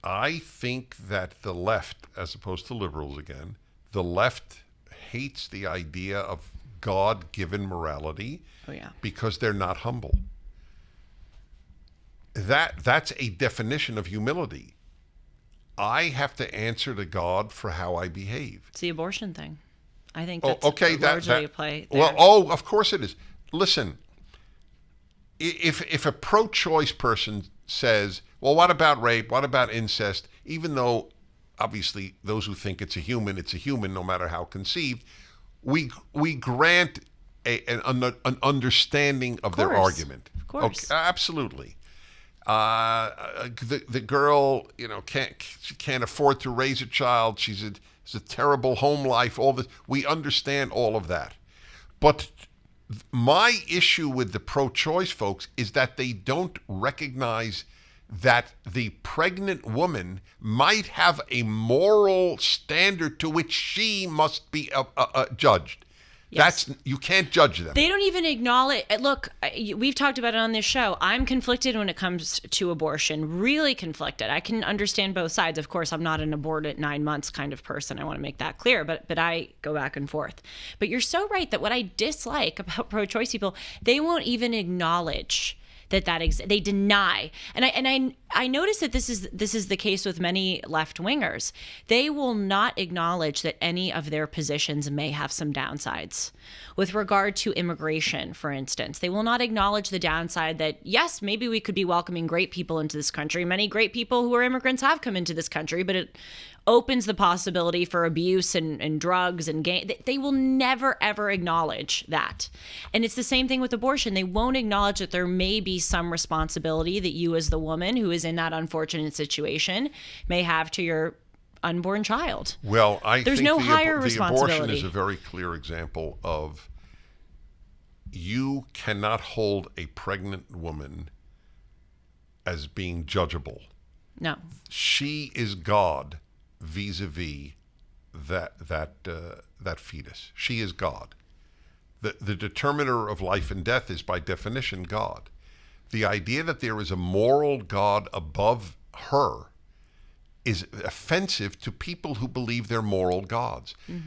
I think that the left, as opposed to liberals again, the left hates the idea of God-given morality because they're not humble. That's a definition of humility. I have to answer to God for how I behave. It's the abortion thing. I think that's largely a play there. Well, of course it is. Listen, if a pro-choice person says, well, what about rape? What about incest? Even though, obviously, those who think it's a human no matter how conceived, we grant an understanding of their argument. Of course. Okay, absolutely. The girl, can't afford to raise a child. It's a terrible home life. All this, we understand all of that. But my issue with the pro-choice folks is that they don't recognize that the pregnant woman might have a moral standard to which she must be judged. Yes. You can't judge them. They don't even acknowledge. Look, we've talked about it on this show. I'm conflicted when it comes to abortion, really conflicted. I can understand both sides. Of course, I'm not an abort at 9 months kind of person. I want to make that clear, but I go back and forth. But you're so right that what I dislike about pro-choice people, they won't even acknowledge they deny. And I notice that this is the case with many left-wingers. They will not acknowledge that any of their positions may have some downsides. With regard to immigration, for instance, they will not acknowledge the downside that, yes, maybe we could be welcoming great people into this country. Many great people who are immigrants have come into this country, but it opens the possibility for abuse and drugs and gang. They will never, ever acknowledge that. And it's the same thing with abortion. They won't acknowledge that there may be some responsibility that you as the woman who is in that unfortunate situation may have to your unborn child. Well, There's think no higher the responsibility. abortion is a very clear example of you cannot hold a pregnant woman as being judgeable. No. She is God vis-a-vis that fetus. She is God. The determiner of life and death is by definition God. The idea that there is a moral God above her is offensive to people who believe they're moral gods. Mm-hmm.